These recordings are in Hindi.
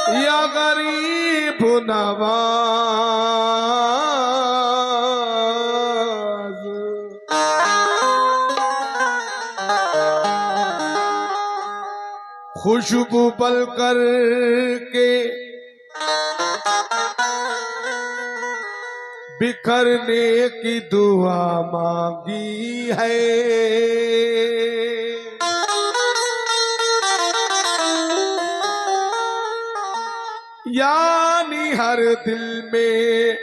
या गरीब नवाज, खुशबू पल कर के बिखरने की दुआ मांगी है। यानी हर दिल में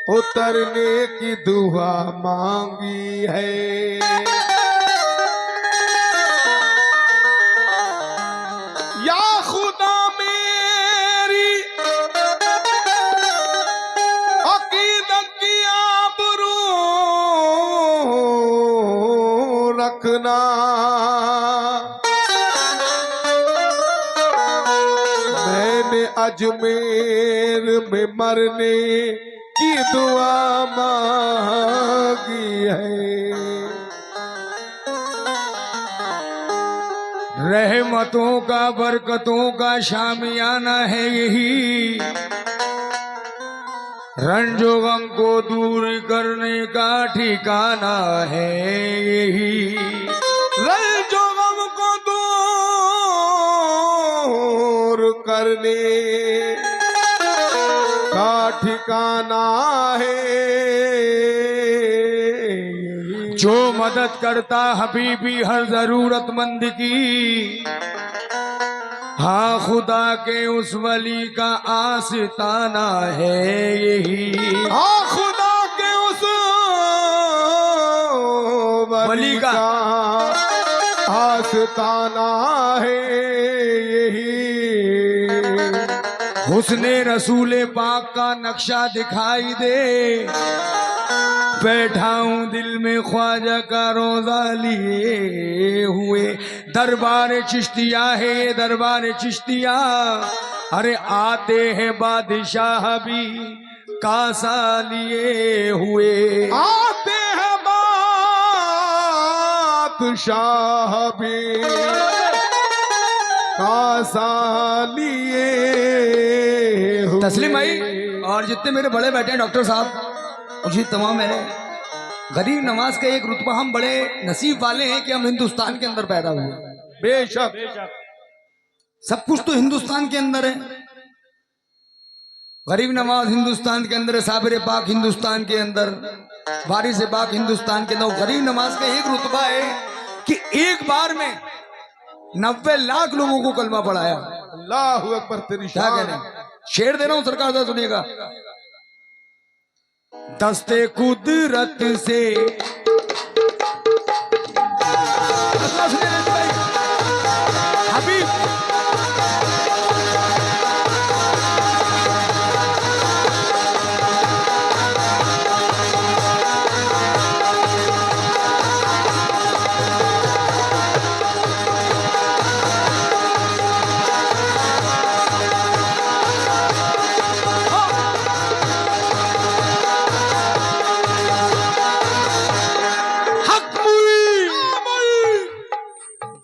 उतरने की दुआ मांगी है। या खुदा मेरी अकीदत की आबरू रखना, अजमेर में मरने की दुआ मांगी है। रहमतों का बरकतों का शामियाना है यही, रंजो गम को दूर करने का ठिकाना है यही। रंजो गम को दूर करने का ठिकाना है। जो मदद करता हबीबी हर जरूरतमंद की, हाँ खुदा के उस वली का आस्ताना है यही। हाँ खुदा के उस वली का आस्ताना है यही। हुस्ने रसूले पाक का नक्शा दिखाई दे, बैठा हूँ दिल में ख्वाजा का रोजा लिए हुए। दरबार चिश्तिया है ये दरबार चिश्तिया, अरे आते हैं बादशाह भी कासा लिए हुए। आते हैं बादशाह भी कासा लिए हुए। तस्लीम भाई और जितने मेरे बड़े बैठे हैं डॉक्टर साहब, मुझे तमाम है गरीब नवाज का एक रुतबा, हम बड़े नसीब वाले हैं कि हम हिंदुस्तान के अंदर पैदा हुए। बेशक सब कुछ तो हिंदुस्तान के अंदर है। गरीब नवाज हिंदुस्तान के अंदर है, साबिर पाक हिंदुस्तान के अंदर, वारिस पाक हिंदुस्तान के अंदर। गरीब नवाज का एक रुतबा है कि एक बार में 90 लाख लोगों को कलमा पढ़ाया। अल्लाहु अकबर। तेरी क्या कह रहे हैं, शेर दे रहा हूं सरकार से सुनिएगा। दस्ते कुदरत से हबीब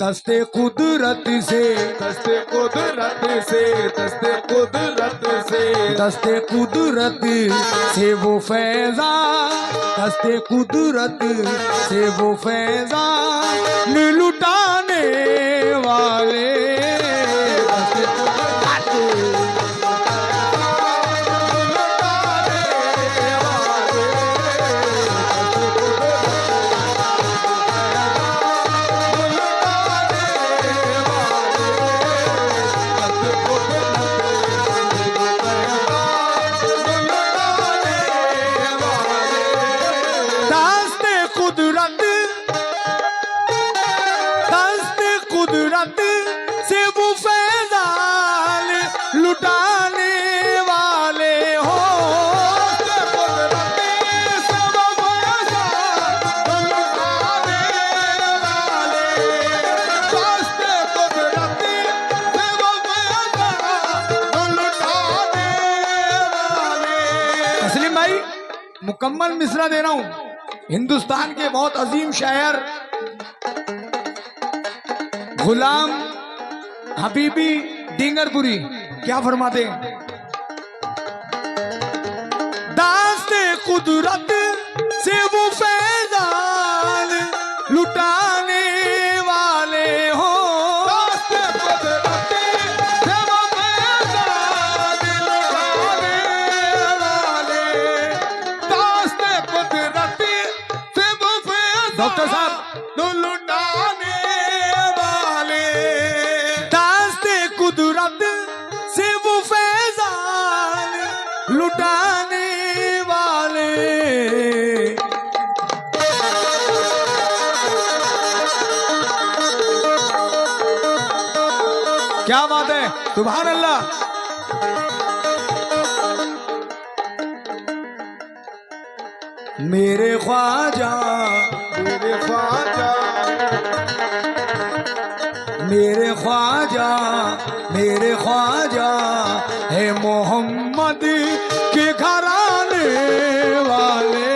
दस्ते कुदरत से, दस्ते कुदरत से, दस्ते कुदरत से, दस्ते कुदरत से वो फैजा, दस्ते कुदरत से वो फैजा लुटाने वाले। दस्ते कुदरत से वो फैजान लुटाने वाले हो। तस्लीम भाई मुकम्मल मिसरा दे रहा हूं। हिंदुस्तान के बहुत अजीम शायर गुलाम हबीबी डिंगरपुरी क्या फरमाते हैं? दास्ते कुदरत से वो फैजान लुटाने वाले हो, दास्ते कुदरत से वो फैजान लुटाने वाले, दास्ते कुदरत से वो फैजान डॉक्टर साहब लुटाने वाले, दास्ते कुदरत से वो फैजान लुटाने वाले। क्या बात है, सुभान अल्लाह। मेरे ख्वाजा मेरे ख्वाजा, मेरे ख्वाजा, मेरे ख्वाजा है मोहम्मद के घराने वाले।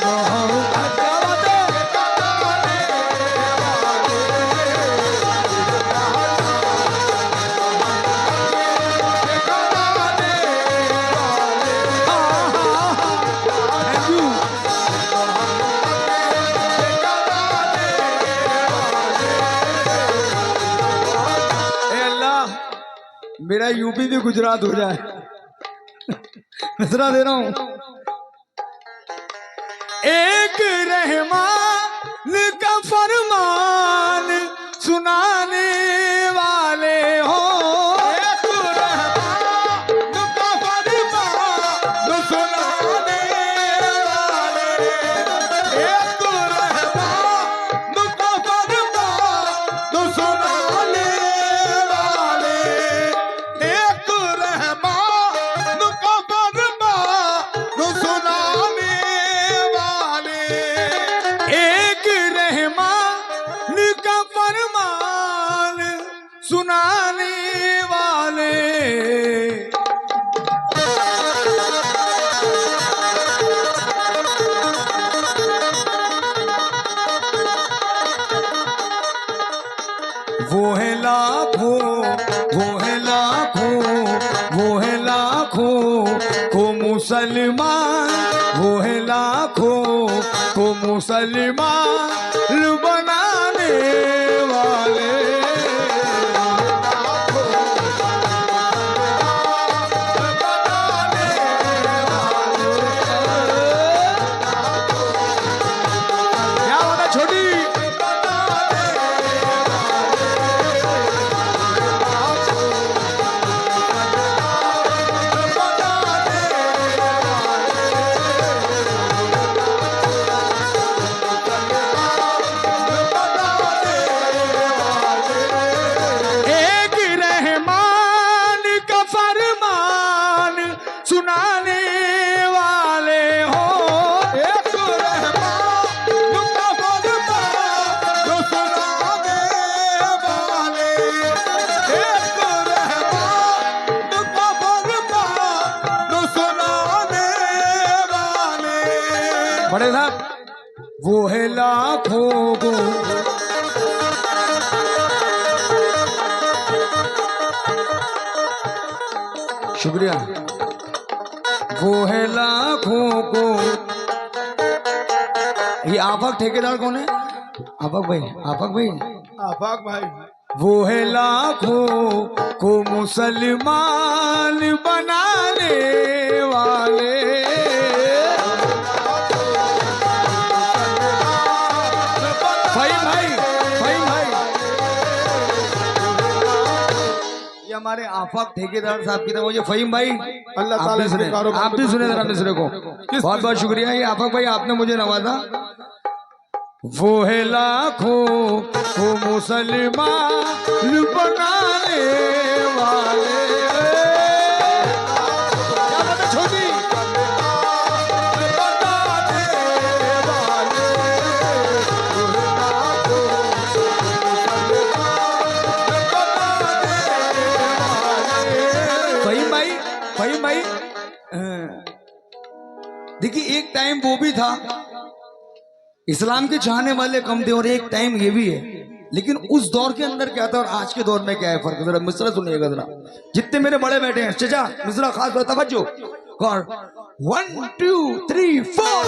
मोहम्मद क्या बात है? Thank you. ए अल्लाह, मेरा यूपी भी गुजरात हो जाए। नजरा दे रहा हूं। एक रहमान का फरमान सुनाने वाले हो, एक रहमान का फरमान सुनाने वाले, एक रहमान का फरमान सुनाने वाले, एक रहमान का फरमान सुनाने वाले, एक रहमान का फरमान सुनाने वाले। वो है लाखों, वो है लाखों, वो है लाखों को मुसलमान, वो है लाखों को मुसलमान बनाने वाले। क्या बात है छोटी? एक रहमान का फरमान सुनाने वाले हो, एक रहमान का फरमान सुनाने वाले, एक रहमान का फरमान सुनाने वाले, बड़े साहब वो है लाखों को, शुक्रिया, वो है लाखों को। ये आफाक ठेकेदार कौन है? आफाक भाई, आफाक भाई। आफाक भाई, वो है लाखों को मुसलमान बनाने वाले। फहीम भाई, फहीम भाई, ये हमारे आफाक ठेकेदार साहब की तरफ, ये फहीम भाई अल्लाह आप ताला भी सुने, इसके कारोबार आप भी सुने जरा मिसरे को। किस बहुत बहुत शुक्रिया, ये आफाक भाई आपने मुझे नवाजा। वो है लाखों को मुसलमान बनाने वाले। क्या बात है छोटी? फहीम भाई, फहीम भाई, देखिए एक टाइम वो भी था, इस्लाम के चाहने वाले कम थे, और एक टाइम ये भी है लेकिन उस दौर के अंदर क्या था और आज के दौर में क्या है फर्क, जरा मिसरा सुनिएगा जरा, जितने मेरे बड़े बैठे हैं चचा मिसरा खास बात तवज्जो और 1 2 3 4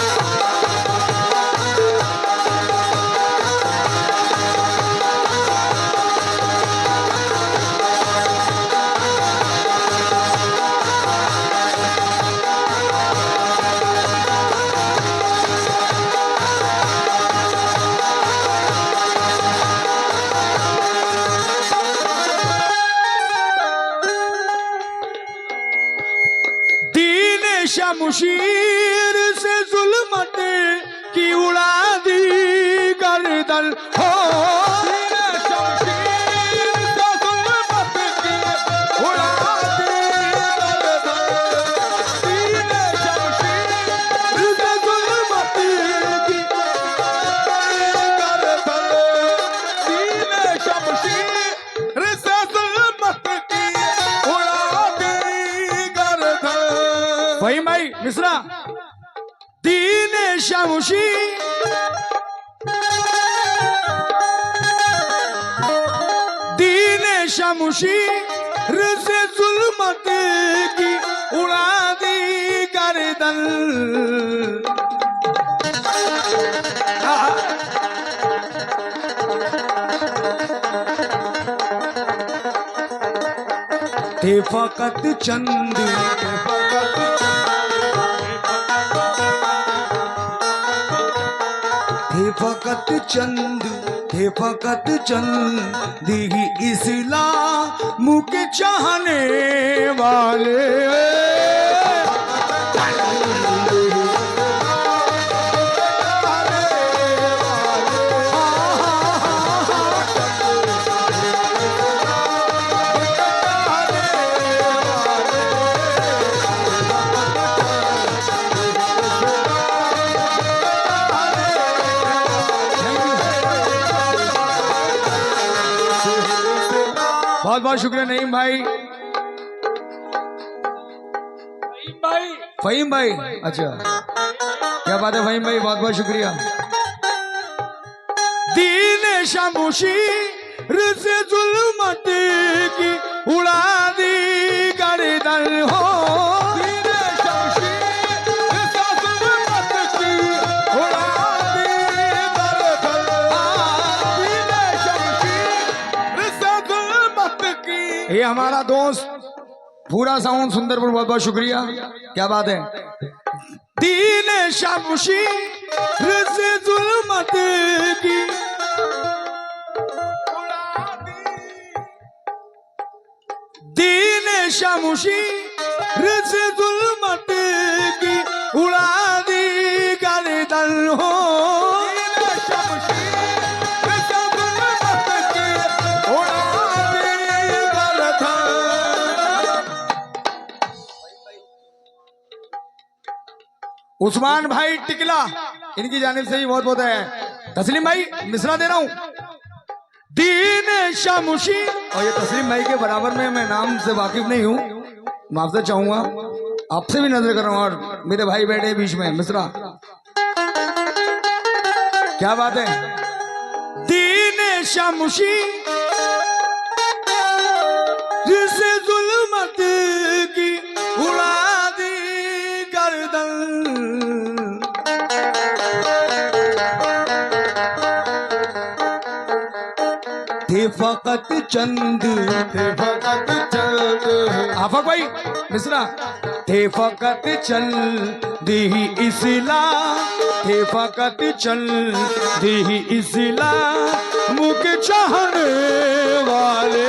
दीन शमशीर से जुल्मत की उड़ा दी गर्दन हो, दीन शमशीर से जुल्मत की उड़ा दी गर्दन, दीन शमशीर से जुल्मत की गर्दन, दीन शमशीर से जुल्मत की उड़ा दी गर्दन। वही भाई मिश्रा दीन शमशी दीन शमशी से जुल्मत की उड़ा दी गर्दन। थे फकत चंद थे फकत चंद ही इस्लाम के चाहने वाले, बहुत बहुत शुक्रिया नईम भाई। फहीम भाई अच्छा क्या बात है फहीम भाई, बहुत बहुत शुक्रिया। दीन शमशी से जुल्मत की उड़ा दी गर्दन हो, दीन शमशी से जुल्मत की उड़ा दी गर्दन, दीन शमशी से जुल्मत की। ये हमारा दोस्त पूरा साउंड सुंदरपुर, बहुत बहुत शुक्रिया, क्या बात है। दीन शमशी से जुल्मत की दीन शमशी से जुल्मत की उड़ा दी गर्दन हो, दीन शमशी से जुल्मत की उड़ा दी गर्दन। उस्मान भाई टिकला इनकी जानिब से ही बहुत बहुत है। तस्लीम भाई मिसरा दे रहा हूं। दीन शमशी, और ये तस्लीम भाई के बराबर में मैं नाम से वाकिफ नहीं हूं, माफी चाहूंगा, आपसे भी नजर कर रहा हूं, और मेरे भाई बैठे बीच में मिसरा, क्या बात है। दीन शमशी जिसे जुल्मत की उड़ा दी गर्दन, थे फकत चंद आफक भाई मिश्रा, थे फकत चंद ही इस्लाम, थे फकत चंद ही इस्लाम मुख चाहने वाले।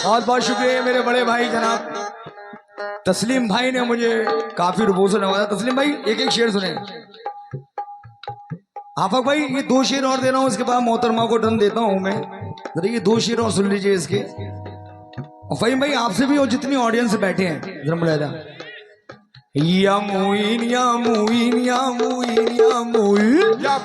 बहुत बहुत शुक्रिया मेरे बड़े भाई जनाब तस्लीम भाई ने मुझे काफी रुपयों से नवाजा। तस्लीम भाई एक एक शेर सुने। आफाक भाई ये 2 शेर और दे रहा हूँ, इसके बाद मोहतरमा को डन देता हूँ मैं। जरा ये 2 शेर और सुन लीजिए इसके। और फहीम भाई आपसे भी और जितनी ऑडियंस बैठे हैं जरा मुलायदा। या मोइन या मोइन या मोइन या मोइन या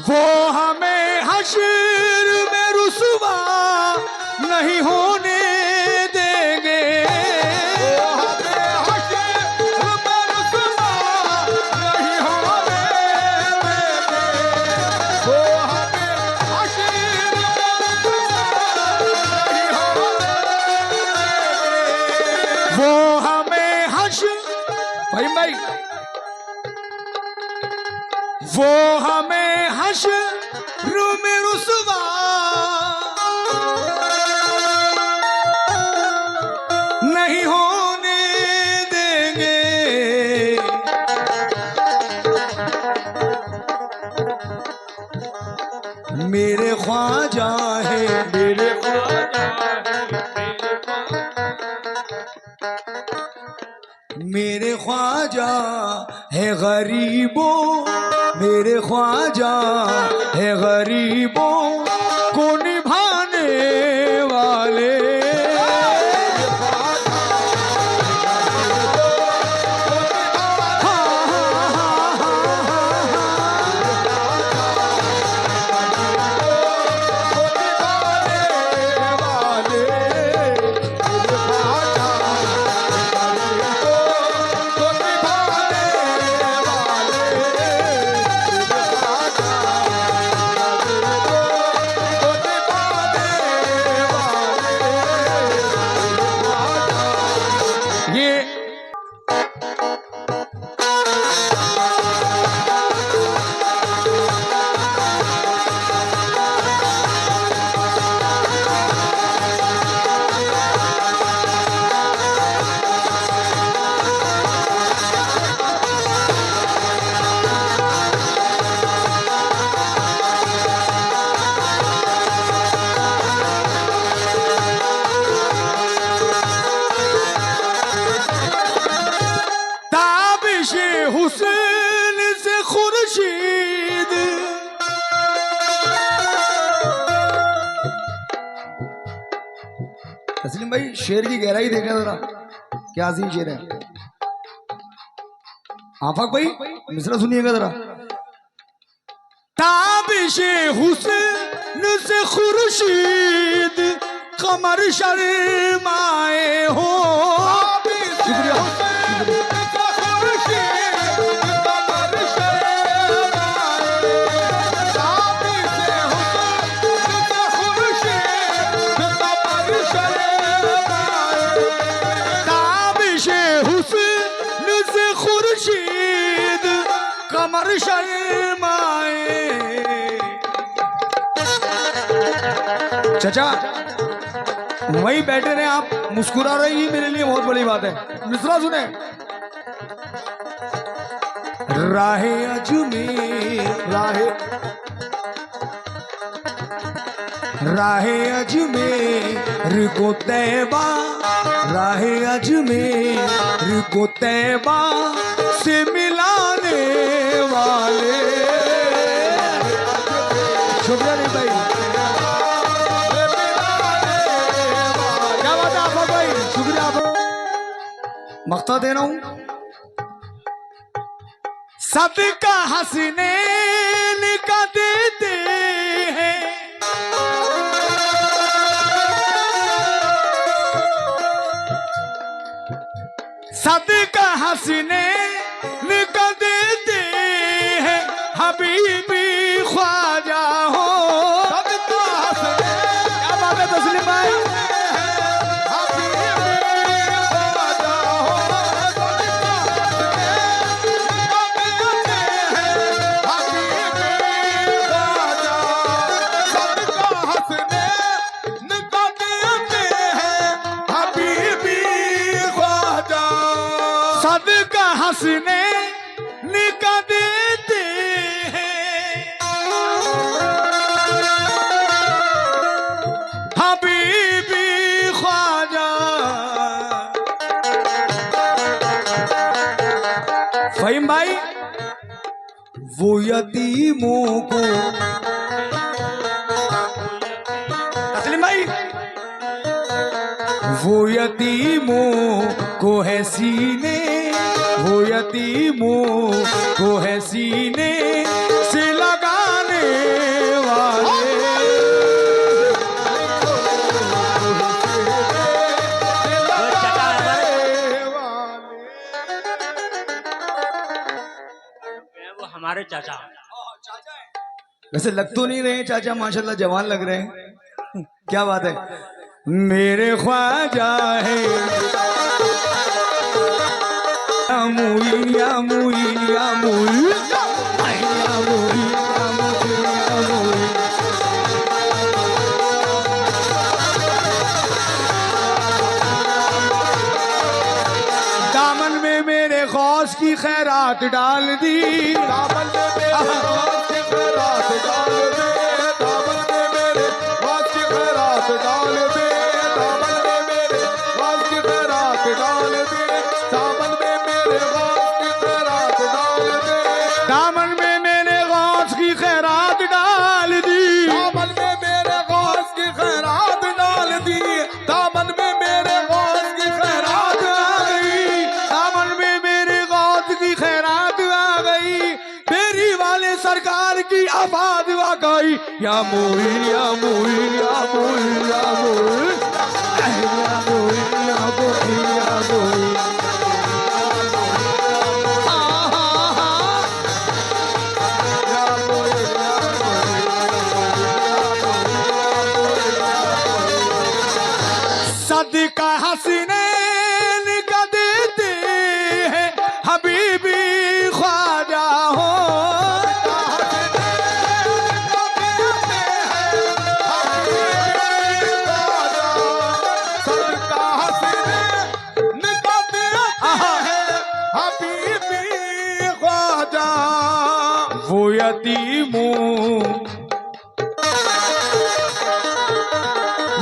वो हमें हश्र में रुसवा नहीं होने देंगे। वो हमें हश्र भाई भाई वो हमें हश्र में रुसवा नहीं होने देंगे। मेरे ख्वाजा है मेरे मेरे ख्वाजा है गरीबों, मेरे ख्वाजा है गरीबों को निभाने वाले। हुसैन से खुर्शीद तस्लीम भाई शेर की गहराई देखें जरा, क्या अजीम शेर है। आफाक भाई मिसरा सुनिएगा जरा। ताबिशे हुसैन से खुर्शीद कमर शर्माए हो। शुक्रिया कमर शर्माए। चाचा वही बैठे रहे, आप मुस्कुरा रही है, मेरे लिए बहुत बड़ी बात है। मिसरा सुने। राहे अजमेर राहे अजमेर को तैबा, राहे अजमेर को तैबा से मिलाने वाले। शुक्रिया नहीं भाई, क्या बात है आप भाई, शुक्रिया आप। मख्ता दे रहा हूं। सदका हसनैन का देते हैं, सदका हसनैन का देते हैं हबीबी ख्वाजा हो। सदका हसनैन, क्या बात है तस्लीम भाई, सदका हंसने निका देते हैं हबीबी ख्वाजा। फहीम भाई, वो यतीमों को, तस्लीम भाई, वो यतीमों को है सीने, वो यतीमों को है सीने से लगाने वाले। वो हमारे चाचा। वैसे लग तो नहीं रहे चाचा, माशाल्लाह जवान लग रहे हैं। क्या बात है। मेरे ख्वाजा है मुईन या मुईन या मुईन या मुईन या मुईन। दामन में मेरे गौस की खैरात डाल दी, दामन में मेरे गौस की खैरात डाल दे, दामन में मेरे गौस की खैरात डाल दे, दामन में मेरे गौस की खैरात डाल दे, दामन में मेरे गौस की खैरात डाल दे, दामन में मेरे गौस की खैरात डाल दी, दामन में मेरे गौस की खैरात डाल दी, दामन में मेरे गौस की खैरात आ गई, दामन में मेरे गौस की खैरात आ गई, मेरी वाले सरकार की आवाज आ गई। या मोइन या मोइन या मोइन या मोइन या मोइन या मोइन या मोइन। सदका हंसने का देते हैं हबीबी ख्वाजा हो। वो यतीमों,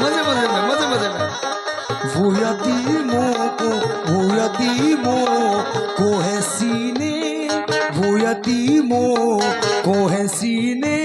मजे मजे में, मजे मजे में, वो यतीमों को, वो यतीमों को है सीने, वो यतीमों को है सीने